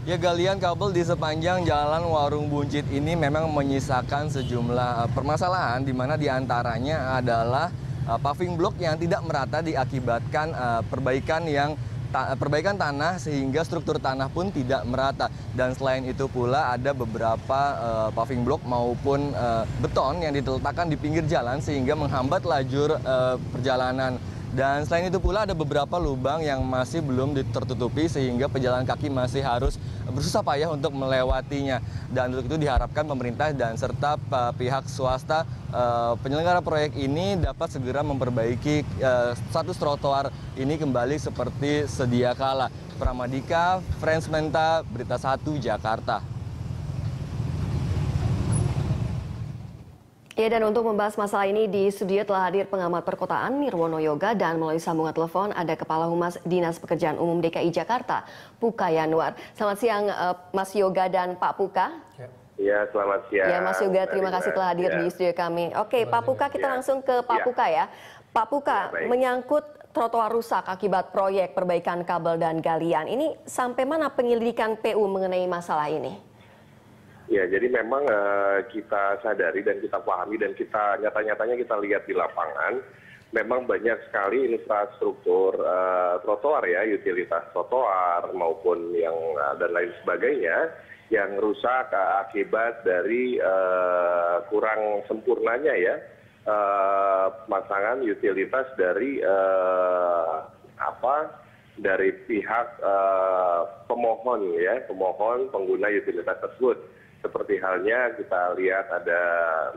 Ya, galian kabel di sepanjang Jalan Warung Buncit ini memang menyisakan sejumlah permasalahan, di mana diantaranya adalah paving block yang tidak merata diakibatkan perbaikan tanah, sehingga struktur tanah pun tidak merata. Dan selain itu pula ada beberapa paving block maupun beton yang diletakkan di pinggir jalan sehingga menghambat lajur perjalanan. Dan selain itu pula ada beberapa lubang yang masih belum tertutupi sehingga pejalan kaki masih harus bersusah payah untuk melewatinya. Dan untuk itu diharapkan pemerintah dan serta pihak swasta penyelenggara proyek ini dapat segera memperbaiki status trotoar ini kembali seperti sedia kala. Pramadika, Frans Menta, Berita 1, Jakarta. Ya, dan untuk membahas masalah ini di studio telah hadir pengamat perkotaan Nirwono Yoga, dan melalui sambungan telepon ada Kepala Humas Dinas Pekerjaan Umum DKI Jakarta, Puka Yanuar. Selamat siang Mas Yoga dan Pak Puka. Ya, selamat siang. Ya, Mas Yoga, terima kasih telah hadir di studio kami. Oke, Pak Puka, kita langsung ke Pak Puka ya. Pak Puka, menyangkut trotoar rusak akibat proyek perbaikan kabel dan galian, ini sampai mana penyelidikan PU mengenai masalah ini? Ya, jadi memang kita sadari dan kita pahami dan kita nyata-nyatanya kita lihat di lapangan, memang banyak sekali infrastruktur trotoar ya, utilitas trotoar maupun yang dan lain sebagainya yang rusak akibat dari kurang sempurnanya ya pemasangan utilitas dari dari pihak pemohon ya, pemohon pengguna utilitas tersebut. Seperti halnya kita lihat ada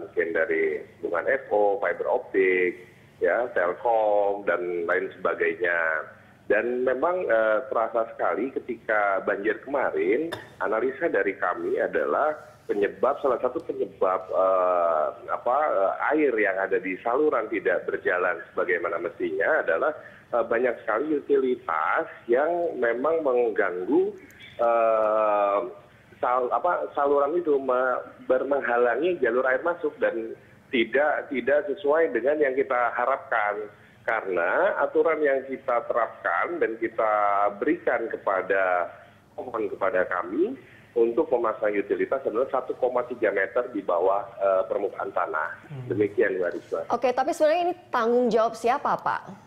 mungkin dari hubungan FO, fiber optik, ya, Telkom dan lain sebagainya. Dan memang terasa sekali ketika banjir kemarin, analisa dari kami adalah salah satu penyebab air yang ada di saluran tidak berjalan sebagaimana mestinya adalah banyak sekali utilitas yang memang mengganggu saluran itu menghalangi jalur air masuk dan tidak sesuai dengan yang kita harapkan. Karena aturan yang kita terapkan dan kita berikan kepada kami untuk memasang utilitas adalah 1,3 meter di bawah permukaan tanah. Demikian, Mbak Rizwa. Oke, tapi sebenarnya ini tanggung jawab siapa, Pak?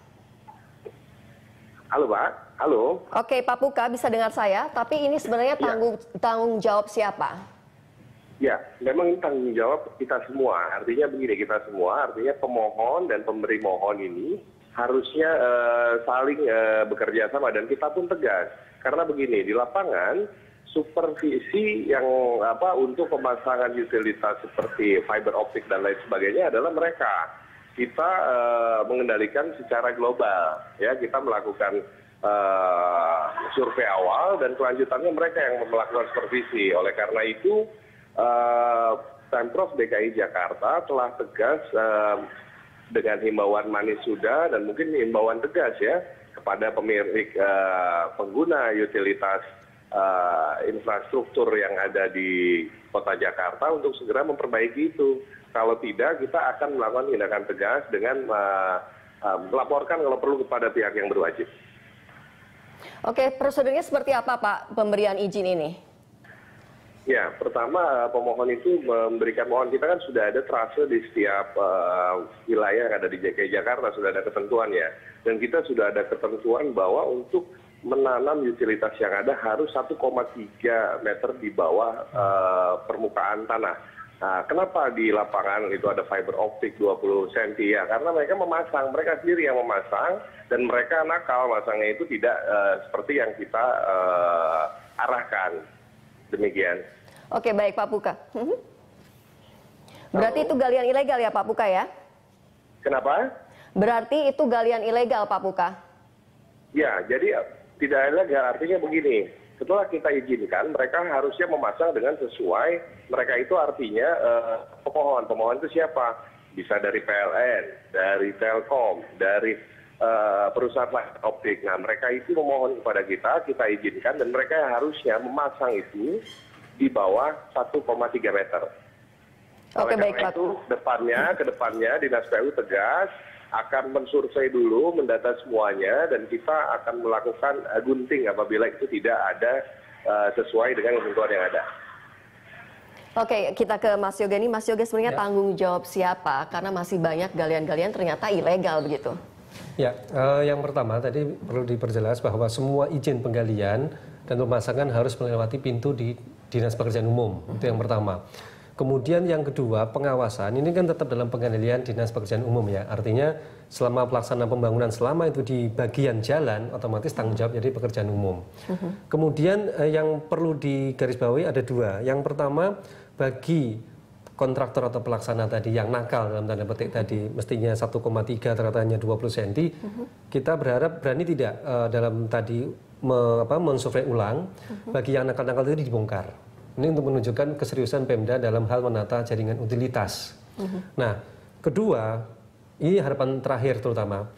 Halo, Pak. Halo. Oke, Pak Puka bisa dengar saya, tapi ini sebenarnya tanggung jawab siapa? Ya, memang ini tanggung jawab kita semua. Artinya begini, kita semua, artinya pemohon dan pemberi mohon ini harusnya saling bekerja sama dan kita pun tegas. Karena begini, di lapangan supervisi yang untuk pemasangan utilitas seperti fiber optik dan lain sebagainya adalah mereka. Kita mengendalikan secara global, ya, kita melakukan survei awal dan kelanjutannya mereka yang melakukan supervisi. Oleh karena itu Pemprov DKI Jakarta telah tegas dengan himbauan manis sudah dan mungkin himbauan tegas ya kepada pemilik pengguna utilitas infrastruktur yang ada di Kota Jakarta untuk segera memperbaiki itu. Kalau tidak, kita akan melakukan tindakan tegas dengan melaporkan kalau perlu kepada pihak yang berwajib. Oke, prosedurnya seperti apa, Pak, pemberian izin ini? Ya, pertama pemohon itu memberikan mohon. Kita kan sudah ada trase di setiap wilayah yang ada di DKI Jakarta, sudah ada ketentuannya. Dan kita sudah ada ketentuan bahwa untuk menanam utilitas yang ada harus 1,3 meter di bawah permukaan tanah. Nah, kenapa di lapangan itu ada fiber optik 20 cm? Ya, karena mereka sendiri yang memasang, dan mereka nakal masangnya itu tidak seperti yang kita arahkan. Demikian. Oke, baik Pak Puka. Berarti itu galian ilegal ya Pak Puka ya? Kenapa? Berarti itu galian ilegal Pak Puka? Ya, jadi tidak ilegal, artinya begini. Setelah kita izinkan, mereka harusnya memasang dengan sesuai, mereka itu artinya pemohon itu siapa? Bisa dari PLN, dari Telkom, dari perusahaan optik. Nah, mereka itu memohon kepada kita izinkan, dan mereka harusnya memasang itu di bawah 1,3 meter. Oke, baik Pak. Itu kedepannya Dinas PU tegas akan mensurvei dulu, mendata semuanya, dan kita akan melakukan gunting apabila itu tidak ada sesuai dengan ketentuan yang ada. Oke, kita ke Mas Yoga ini. Mas Yoga, sebenarnya tanggung jawab siapa? Karena masih banyak galian-galian ternyata ilegal begitu. Ya, yang pertama tadi perlu diperjelas bahwa semua izin penggalian dan pemasangan harus melewati pintu di Dinas Pekerjaan Umum. Itu yang pertama. Kemudian yang kedua, pengawasan ini kan tetap dalam pengendalian Dinas Pekerjaan Umum ya. Artinya selama pelaksanaan pembangunan, selama itu di bagian jalan, otomatis tanggung jawab jadi pekerjaan umum. Kemudian yang perlu digarisbawahi ada dua. Yang pertama, bagi kontraktor atau pelaksana tadi yang nakal dalam tanda petik tadi, mestinya 1,3 ternyata hanya 20 cm, kita berharap berani tidak dalam tadi mensurvei ulang, bagi yang nakal-nakal itu dibongkar. Ini untuk menunjukkan keseriusan Pemda dalam hal menata jaringan utilitas. Nah, kedua, ini harapan terakhir terutama,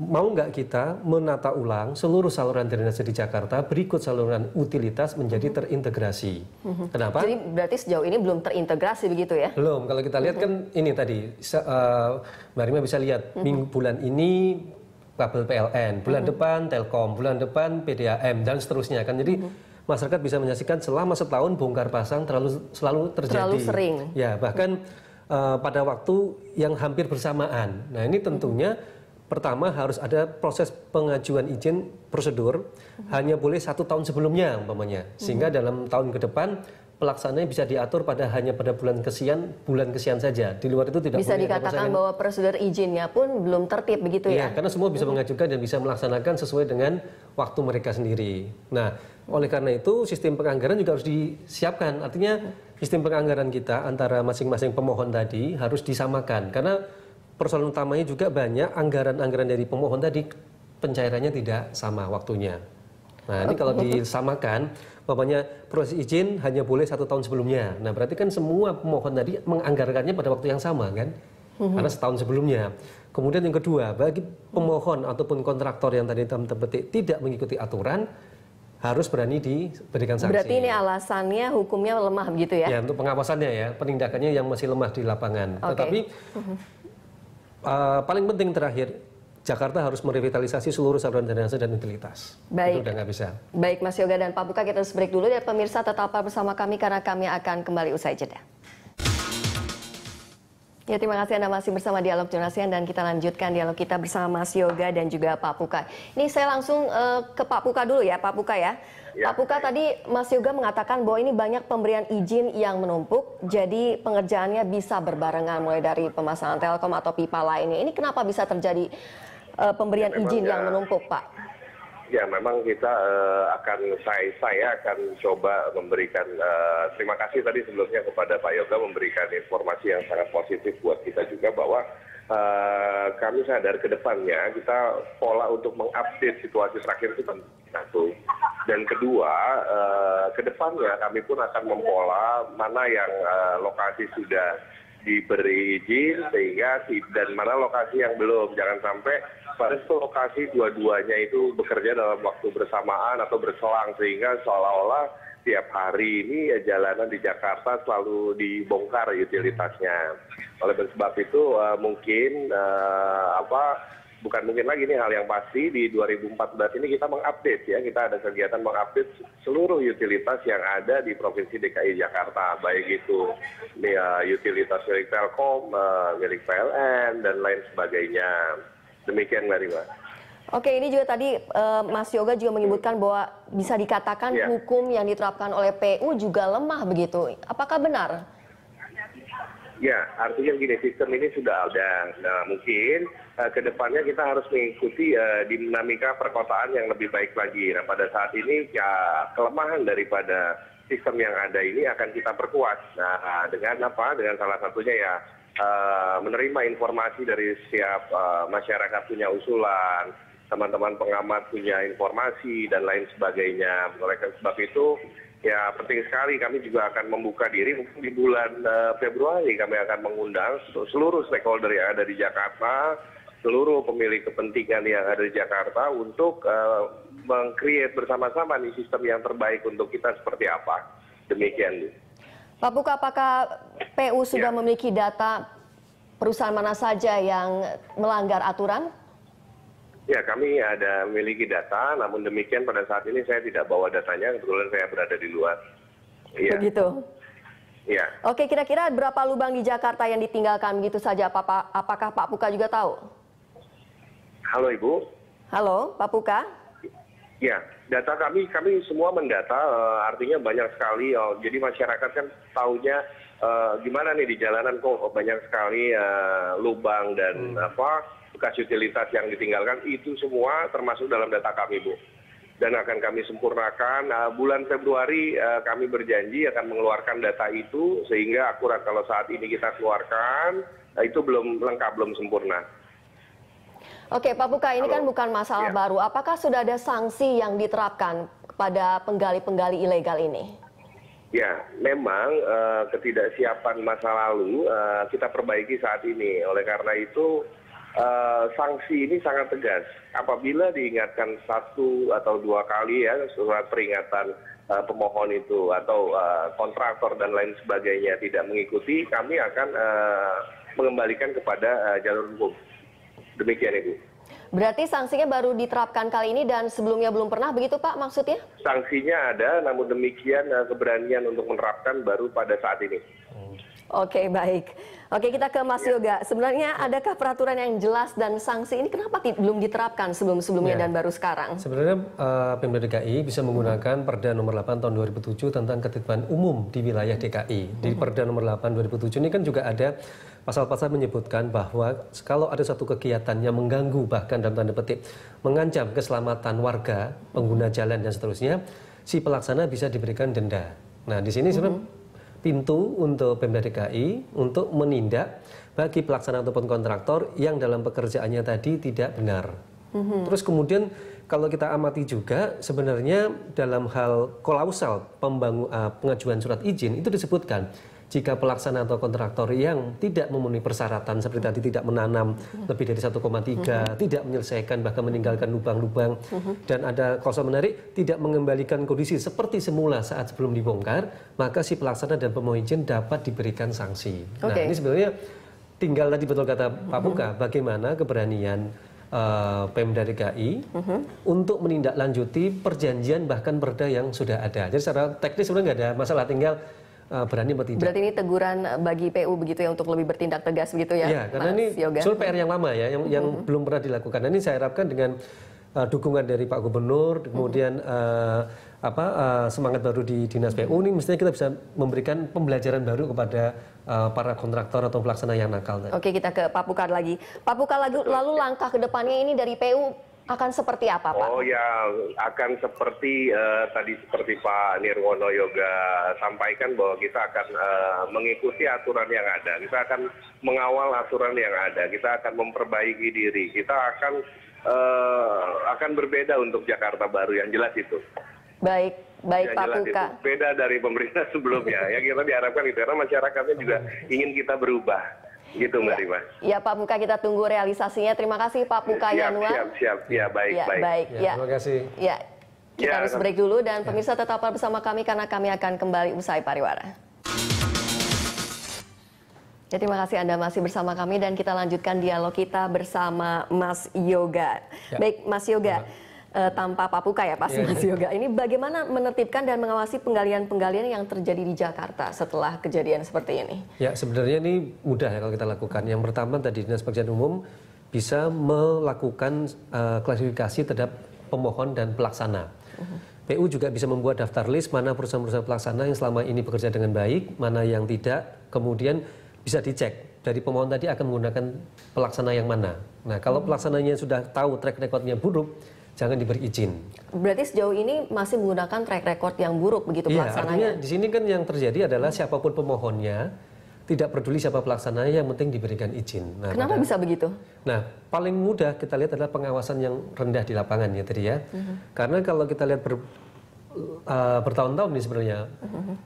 mau nggak kita menata ulang seluruh saluran drainase di Jakarta berikut saluran utilitas menjadi terintegrasi. Kenapa? Jadi berarti sejauh ini belum terintegrasi begitu ya? Belum. Kalau kita lihat kan ini tadi, Mbak Rima bisa lihat bulan ini kabel PLN, bulan depan Telkom, bulan depan PDAM dan seterusnya kan. Jadi masyarakat bisa menyaksikan selama setahun bongkar pasang selalu terjadi. Terlalu sering. Ya, bahkan pada waktu yang hampir bersamaan. Nah, ini tentunya pertama harus ada proses pengajuan izin prosedur, hanya boleh 1 tahun sebelumnya umpamanya. Sehingga dalam tahun ke depan pelaksananya bisa diatur hanya pada bulan kesian saja. Di luar itu tidak bisa boleh. Bisa dikatakan bahwa prosedur izinnya pun belum tertib begitu ya? Karena semua bisa mengajukan dan bisa melaksanakan sesuai dengan waktu mereka sendiri. Nah, oleh karena itu sistem penganggaran juga harus disiapkan. Artinya sistem penganggaran kita antara masing-masing pemohon tadi harus disamakan. Karena persoalan utamanya juga banyak anggaran-anggaran dari pemohon tadi pencairannya tidak sama waktunya. Nah, ini kalau disamakan, umpamanya proses izin hanya boleh 1 tahun sebelumnya. Nah, berarti kan semua pemohon tadi menganggarkannya pada waktu yang sama kan? Karena setahun sebelumnya. Kemudian yang kedua, bagi pemohon ataupun kontraktor yang tadi tidak mengikuti aturan, harus berani diberikan sanksi. Berarti ini alasannya hukumnya lemah begitu ya? Ya, untuk pengawasannya ya, penindakannya yang masih lemah di lapangan. Tetapi paling penting terakhir, Jakarta harus merevitalisasi seluruh saluran drainase dan utilitas. Baik. Itu udah nggak bisa. Baik, Mas Yoga dan Pak Puka, kita harus break dulu ya pemirsa, tetap bersama kami karena kami akan kembali usai jeda. Ya, terima kasih Anda masih bersama Dialog Jurnasian dan kita lanjutkan dialog kita bersama Mas Yoga dan juga Pak Puka. Ini saya langsung ke Pak Puka dulu ya, Pak Puka ya. Pak Puka, tadi Mas Yoga mengatakan bahwa ini banyak pemberian izin yang menumpuk, jadi pengerjaannya bisa berbarengan mulai dari pemasangan Telkom atau pipa lainnya. Ini kenapa bisa terjadi pemberian izin yang menumpuk, Pak? Ya, memang kita saya akan coba memberikan terima kasih tadi sebelumnya kepada Pak Yoga memberikan informasi yang sangat positif buat kita juga bahwa kami sadar ke depannya kita pola untuk mengupdate situasi terakhir itu penting satu. Dan kedua, ke depannya kami pun akan mempola mana yang lokasi sudah diberi izin sehingga dan mana lokasi yang belum. Jangan sampai pada satu lokasi dua-duanya itu bekerja dalam waktu bersamaan atau berselang sehingga seolah-olah tiap hari ini jalanan di Jakarta selalu dibongkar utilitasnya. Oleh sebab itu mungkin bukan mungkin lagi ini hal yang pasti di 2014 ini kita mengupdate ya, kita ada kegiatan mengupdate seluruh utilitas yang ada di Provinsi DKI Jakarta, baik itu utilitas milik Telkom, milik PLN dan lain sebagainya. Demikian Mbak Rima. Oke, ini juga tadi Mas Yoga juga menyebutkan bahwa bisa dikatakan hukum yang diterapkan oleh PU juga lemah begitu. Apakah benar? Ya, artinya gini, sistem ini sudah ada. Nah, mungkin ke depannya kita harus mengikuti dinamika perkotaan yang lebih baik lagi. Nah, pada saat ini ya kelemahan daripada sistem yang ada ini akan kita perkuat. Nah, dengan apa? Dengan salah satunya ya menerima informasi dari setiap masyarakat punya usulan, teman-teman pengamat punya informasi dan lain sebagainya. Oleh sebab itu ya penting sekali kami juga akan membuka diri mungkin di bulan Februari kami akan mengundang seluruh stakeholder yang ada di Jakarta, seluruh pemilik kepentingan yang ada di Jakarta untuk meng-create bersama-sama nih sistem yang terbaik untuk kita seperti apa. Demikian. Pak Puka, apakah PU sudah memiliki data perusahaan mana saja yang melanggar aturan? Ya, kami ada memiliki data, namun demikian pada saat ini saya tidak bawa datanya, kebetulan saya berada di luar. Iya. Begitu. Iya. Oke, kira-kira berapa lubang di Jakarta yang ditinggalkan begitu saja? Apakah Pak Puka juga tahu? Halo Ibu. Halo, Pak Puka. Ya, data kami semua mendata, artinya banyak sekali. Jadi masyarakat kan taunya gimana nih di jalanan kok banyak sekali lubang dan bekas utilitas yang ditinggalkan, itu semua termasuk dalam data kami, Bu. Dan akan kami sempurnakan. Bulan Februari kami berjanji akan mengeluarkan data itu sehingga akurat. Kalau saat ini kita keluarkan, itu belum lengkap, belum sempurna. Oke, Pak Puka, ini kan bukan masalah baru. Apakah sudah ada sanksi yang diterapkan kepada penggali-penggali ilegal ini? Ya, memang ketidaksiapan masa lalu kita perbaiki saat ini. Oleh karena itu, sanksi ini sangat tegas. Apabila diingatkan 1 atau 2 kali ya surat peringatan pemohon itu atau kontraktor dan lain sebagainya tidak mengikuti, kami akan mengembalikan kepada jalur hukum. Demikian Ibu. Berarti sanksinya baru diterapkan kali ini dan sebelumnya belum pernah, begitu Pak maksudnya? Sanksinya ada, namun demikian keberanian untuk menerapkan baru pada saat ini. Oke, baik. Oke, kita ke Mas Yoga. Sebenarnya adakah peraturan yang jelas dan sanksi ini kenapa belum diterapkan sebelum-sebelumnya dan baru sekarang? Sebenarnya Pemda DKI bisa menggunakan Perda nomor 8 tahun 2007 tentang Ketertiban Umum di wilayah DKI. Di Perda nomor 8 2007 ini kan juga ada pasal-pasal menyebutkan bahwa kalau ada satu kegiatan yang mengganggu, bahkan dalam tanda petik mengancam keselamatan warga, pengguna jalan dan seterusnya, si pelaksana bisa diberikan denda. Nah, di sini sebenarnya pintu untuk Pemda DKI untuk menindak bagi pelaksana ataupun kontraktor yang dalam pekerjaannya tadi tidak benar. Terus kemudian kalau kita amati juga sebenarnya dalam hal klausal pengajuan surat izin itu disebutkan jika pelaksana atau kontraktor yang tidak memenuhi persyaratan seperti tadi tidak menanam lebih dari 1,3, tidak menyelesaikan bahkan meninggalkan lubang-lubang, dan ada klausul menarik tidak mengembalikan kondisi seperti semula saat sebelum dibongkar, maka si pelaksana dan pemohon izin dapat diberikan sanksi. Nah, ini sebenarnya tinggal tadi betul kata Pak Puka, bagaimana keberanian Pemda DKI untuk menindaklanjuti perjanjian bahkan perda yang sudah ada. Jadi secara teknis sebenarnya nggak ada masalah, tinggal berani atau tidak. Berarti ini teguran bagi PU begitu ya untuk lebih bertindak tegas begitu ya? Ya, karena ini soal PR yang lama ya, yang belum pernah dilakukan. Nah, ini saya harapkan dengan dukungan dari Pak Gubernur, kemudian semangat baru di Dinas PU ini, mestinya kita bisa memberikan pembelajaran baru kepada para kontraktor atau pelaksana yang nakal. Oke, kita ke Pak Puka lagi. Pak Puka, lalu langkah ke depannya ini dari PU akan seperti apa, Pak? Oh ya, akan seperti tadi seperti Pak Nirwono Yoga sampaikan bahwa kita akan mengikuti aturan yang ada. Kita akan mengawal aturan yang ada. Kita akan memperbaiki diri. Kita akan berbeda untuk Jakarta baru, yang jelas itu. Baik Pak Puka. Itu beda dari pemerintah sebelumnya. Ya, kita diharapkan itu karena masyarakatnya juga ingin kita berubah. Gitu Mbak Rima. Ya Pak Puka, kita tunggu realisasinya. Terima kasih Pak Puka Yanuar. Siap. Ya, baik. Terima kasih. Ya, kita harus break dulu dan pemirsa tetaplah bersama kami karena kami akan kembali usai pariwara. Ya, terima kasih Anda masih bersama kami dan kita lanjutkan dialog kita bersama Mas Yoga. Baik Mas Yoga. Tanpa Pak Puka ya pasti Mas Yoga. Ini bagaimana menertibkan dan mengawasi penggalian-penggalian yang terjadi di Jakarta setelah kejadian seperti ini? Ya, sebenarnya ini mudah ya kalau kita lakukan. Yang pertama tadi Dinas Pekerjaan Umum bisa melakukan klasifikasi terhadap pemohon dan pelaksana. PU juga bisa membuat daftar list mana perusahaan-perusahaan pelaksana yang selama ini bekerja dengan baik, mana yang tidak, kemudian bisa dicek. Dari pemohon tadi akan menggunakan pelaksana yang mana. Nah, kalau pelaksananya sudah tahu track recordnya buruk, jangan diberi izin. Berarti sejauh ini masih menggunakan track record yang buruk begitu pelaksananya? Artinya di sini kan yang terjadi adalah siapapun pemohonnya, tidak peduli siapa pelaksananya, yang penting diberikan izin. Nah, kenapa bisa begitu? Nah, paling mudah kita lihat adalah pengawasan yang rendah di lapangan ya tadi ya. Karena kalau kita lihat bertahun-tahun nih sebenarnya,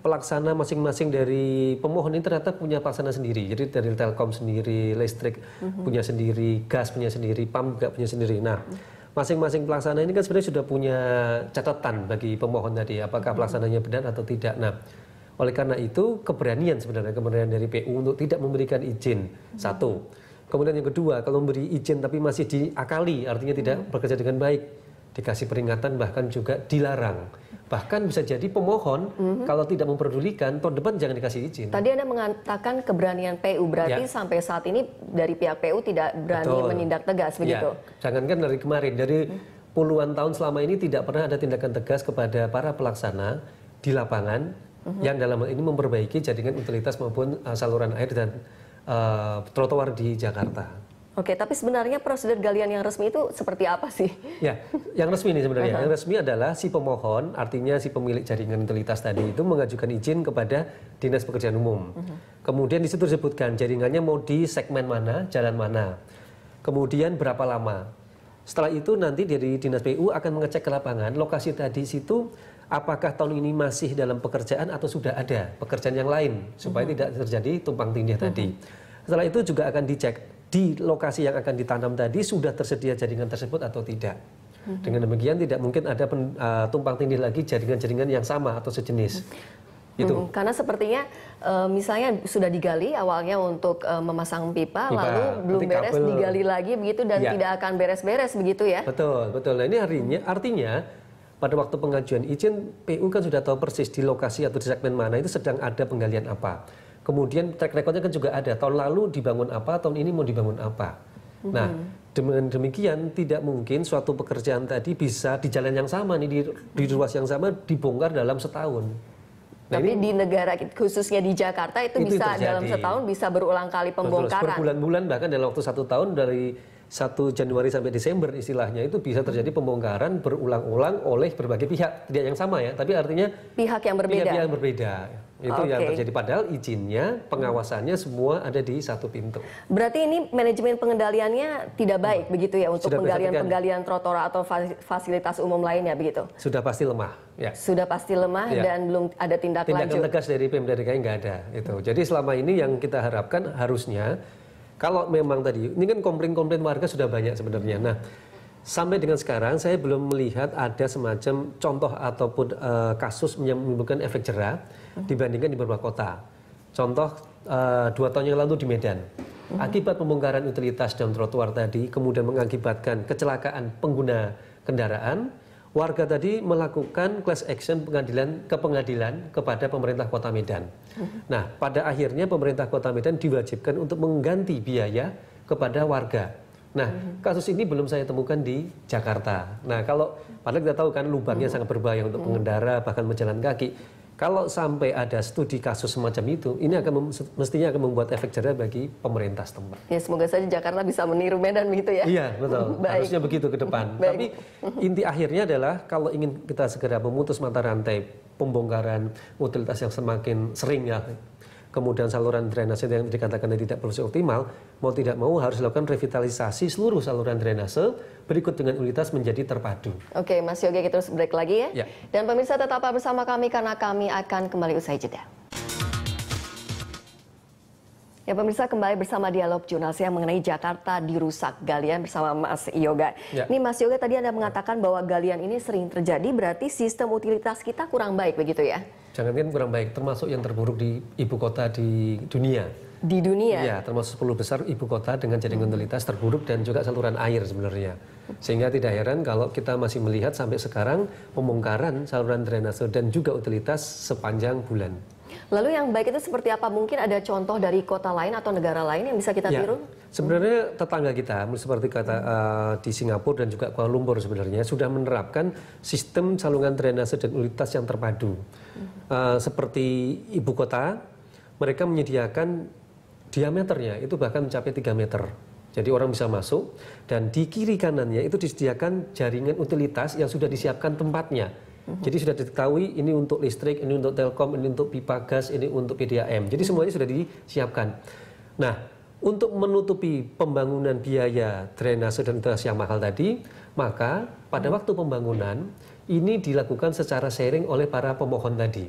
pelaksana masing-masing dari pemohon ini ternyata punya pelaksana sendiri. Jadi dari Telkom sendiri, listrik punya sendiri, gas punya sendiri, PAM juga punya sendiri. Nah, masing-masing pelaksana ini kan sebenarnya sudah punya catatan bagi pemohon tadi, apakah pelaksananya benar atau tidak. Nah, oleh karena itu keberanian sebenarnya dari PU untuk tidak memberikan izin. Satu, Kemudian yang kedua, kalau memberi izin tapi masih diakali, artinya tidak bekerja dengan baik, dikasih peringatan bahkan juga dilarang. Bahkan bisa jadi pemohon kalau tidak memperdulikan, tahun depan jangan dikasih izin. Tadi Anda mengatakan keberanian PU, berarti sampai saat ini dari pihak PU tidak berani menindak tegas, begitu? Jangankan dari kemarin, dari puluhan tahun selama ini tidak pernah ada tindakan tegas kepada para pelaksana di lapangan yang dalam hal ini memperbaiki jaringan utilitas maupun saluran air dan trotoar di Jakarta. Oke, tapi sebenarnya prosedur galian yang resmi itu seperti apa sih? Ya, yang resmi ini sebenarnya. Yang resmi adalah si pemohon, artinya si pemilik jaringan utilitas tadi itu mengajukan izin kepada Dinas Pekerjaan Umum. Kemudian di situ disebutkan jaringannya mau di segmen mana, jalan mana. Kemudian berapa lama. Setelah itu nanti dari Dinas PU akan mengecek ke lapangan lokasi tadi situ apakah tahun ini masih dalam pekerjaan atau sudah ada pekerjaan yang lain supaya tidak terjadi tumpang tindih tadi. Setelah itu juga akan dicek di lokasi yang akan ditanam tadi sudah tersedia jaringan tersebut atau tidak. Dengan demikian tidak mungkin ada tumpang tindih lagi jaringan-jaringan yang sama atau sejenis. Itu. Karena sepertinya misalnya sudah digali awalnya untuk memasang pipa, lalu belum beres kabel, digali lagi begitu dan tidak akan beres-beres begitu ya? Betul, betul. Nah ini artinya pada waktu pengajuan izin PU kan sudah tahu persis di lokasi atau di segmen mana itu sedang ada penggalian apa. Kemudian track recordnya kan juga ada, tahun lalu dibangun apa, tahun ini mau dibangun apa. Nah, dengan demikian tidak mungkin suatu pekerjaan tadi bisa di jalan yang sama, nih di ruas yang sama dibongkar dalam setahun. Nah, tapi di negara khususnya di Jakarta itu bisa terjadi. Dalam setahun bisa berulang kali pembongkaran. Berbulan-bulan bahkan dalam waktu 1 tahun dari 1 Januari sampai Desember istilahnya itu bisa terjadi pembongkaran berulang-ulang oleh berbagai pihak. Tidak yang sama ya, tapi artinya pihak yang berbeda. Pihak yang berbeda. Itu yang terjadi. Padahal izinnya, pengawasannya semua ada di satu pintu. Berarti ini manajemen pengendaliannya tidak baik begitu ya untuk penggalian trotoar atau fasilitas umum lainnya begitu? Sudah pasti lemah. Ya. Sudah pasti lemah dan belum ada tindakan tegas dari Pemda DKI nggak ada. Itu. Jadi selama ini yang kita harapkan harusnya kalau memang tadi, ini kan komplain-komplain warga sudah banyak sebenarnya. Nah, sampai dengan sekarang saya belum melihat ada semacam contoh ataupun kasus yang menimbulkan efek jera dibandingkan di beberapa kota. Contoh 2 tahun yang lalu di Medan. Akibat pembongkaran utilitas dan trotoar tadi kemudian mengakibatkan kecelakaan pengguna kendaraan, warga tadi melakukan class action ke pengadilan kepada pemerintah Kota Medan. Nah, pada akhirnya pemerintah Kota Medan diwajibkan untuk mengganti biaya kepada warga. Nah, kasus ini belum saya temukan di Jakarta. Nah, padahal kita tahu kan lubangnya sangat berbahaya untuk pengendara bahkan berjalan kaki. Kalau sampai ada studi kasus semacam itu, ini mestinya akan membuat efek jera bagi pemerintah setempat. Ya, semoga saja Jakarta bisa meniru Medan begitu ya. Iya, betul. Harusnya begitu ke depan. Tapi inti akhirnya adalah kalau ingin kita segera memutus mata rantai pembongkaran utilitas yang semakin sering ya, kemudian saluran drainase yang dikatakan tidak berfungsi optimal, mau tidak mau harus dilakukan revitalisasi seluruh saluran drainase berikut dengan utilitas menjadi terpadu. Oke, Mas Yoga, kita terus break lagi ya. Dan pemirsa tetaplah bersama kami karena kami akan kembali usai jeda. Ya pemirsa, kembali bersama Dialog Jurnalistik yang mengenai Jakarta dirusak galian bersama Mas Yoga. Ini Mas Yoga tadi Anda mengatakan bahwa galian ini sering terjadi, berarti sistem utilitas kita kurang baik begitu ya? Jangan kan kurang baik, termasuk yang terburuk di ibu kota di dunia. Di dunia? Iya, termasuk 10 besar ibu kota dengan jaringan utilitas terburuk dan juga saluran air sebenarnya. Sehingga tidak heran kalau kita masih melihat sampai sekarang pembongkaran saluran drainase dan juga utilitas sepanjang bulan. Lalu yang baik itu seperti apa? Mungkin ada contoh dari kota lain atau negara lain yang bisa kita tiru? Sebenarnya tetangga kita, seperti kata di Singapura dan juga Kuala Lumpur sebenarnya sudah menerapkan sistem saluran drainase dan utilitas yang terpadu. Seperti ibu kota, mereka menyediakan diameternya itu bahkan mencapai 3 meter. Jadi orang bisa masuk dan di kiri kanannya itu disediakan jaringan utilitas yang sudah disiapkan tempatnya. Jadi sudah diketahui ini untuk listrik, ini untuk telkom, ini untuk pipa gas, ini untuk PDAM. Jadi semuanya sudah disiapkan. Nah, untuk menutupi pembangunan biaya drainase dan utilitas yang mahal tadi, maka pada waktu pembangunan ini dilakukan secara sharing oleh para pemohon tadi.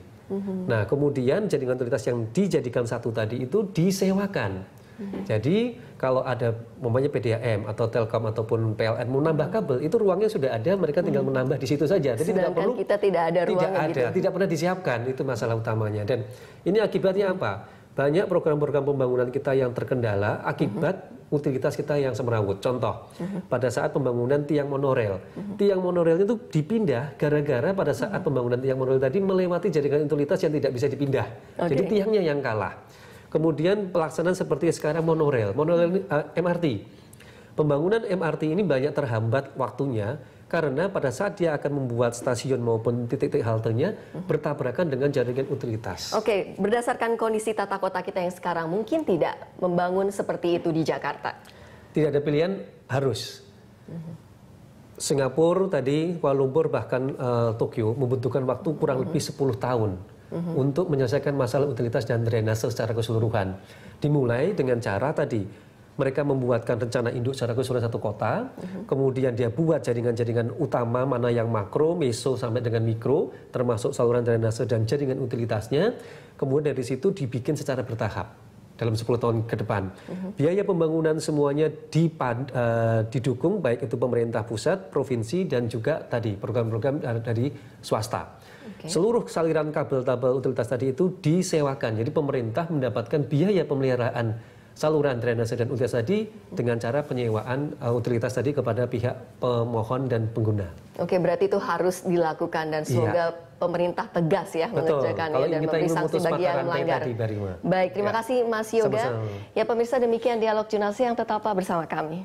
Nah, kemudian jaringan utilitas yang dijadikan satu tadi itu disewakan. Jadi kalau ada umpamanya PDAM atau Telkom ataupun PLN mau nambah kabel, itu ruangnya sudah ada, mereka tinggal menambah di situ saja. Jadi tidak perlu, kita tidak ada ruangnya gitu. Tidak pernah disiapkan, itu masalah utamanya. Dan ini akibatnya apa? Banyak program-program pembangunan kita yang terkendala akibat utilitas kita yang semrawut. Contoh, pada saat pembangunan tiang monorel. Tiang monorel itu dipindah gara-gara pada saat pembangunan tiang monorel tadi melewati jaringan utilitas yang tidak bisa dipindah. Jadi tiangnya yang kalah. Kemudian pelaksanaan seperti sekarang monorel MRT. Pembangunan MRT ini banyak terhambat waktunya karena pada saat dia akan membuat stasiun maupun titik-titik haltenya bertabrakan dengan jaringan utilitas. Oke, berdasarkan kondisi tata kota kita yang sekarang, mungkin tidak membangun seperti itu di Jakarta? Tidak ada pilihan, harus. Singapura tadi, Kuala Lumpur bahkan Tokyo membutuhkan waktu kurang lebih 10 tahun untuk menyelesaikan masalah utilitas dan drainase secara keseluruhan. Dimulai dengan cara tadi, mereka membuatkan rencana induk secara keseluruhan satu kota, kemudian dia buat jaringan-jaringan utama mana yang makro, meso sampai dengan mikro, termasuk saluran drainase dan jaringan utilitasnya, kemudian dari situ dibikin secara bertahap dalam 10 tahun ke depan. Biaya pembangunan semuanya didukung, baik itu pemerintah pusat, provinsi, dan juga tadi program-program dari swasta. Seluruh saliran kabel-tabel utilitas tadi itu disewakan, jadi pemerintah mendapatkan biaya pemeliharaan saluran drainase dan utilitas tadi dengan cara penyewaan utilitas tadi kepada pihak pemohon dan pengguna. Oke, berarti itu harus dilakukan dan semoga pemerintah tegas ya mengerjakannya dan memberi sanksi bagi yang melanggar. Baik, terima kasih Mas Yoga. Ya pemirsa, demikian dialog Jurnalist yang tetaplah bersama kami.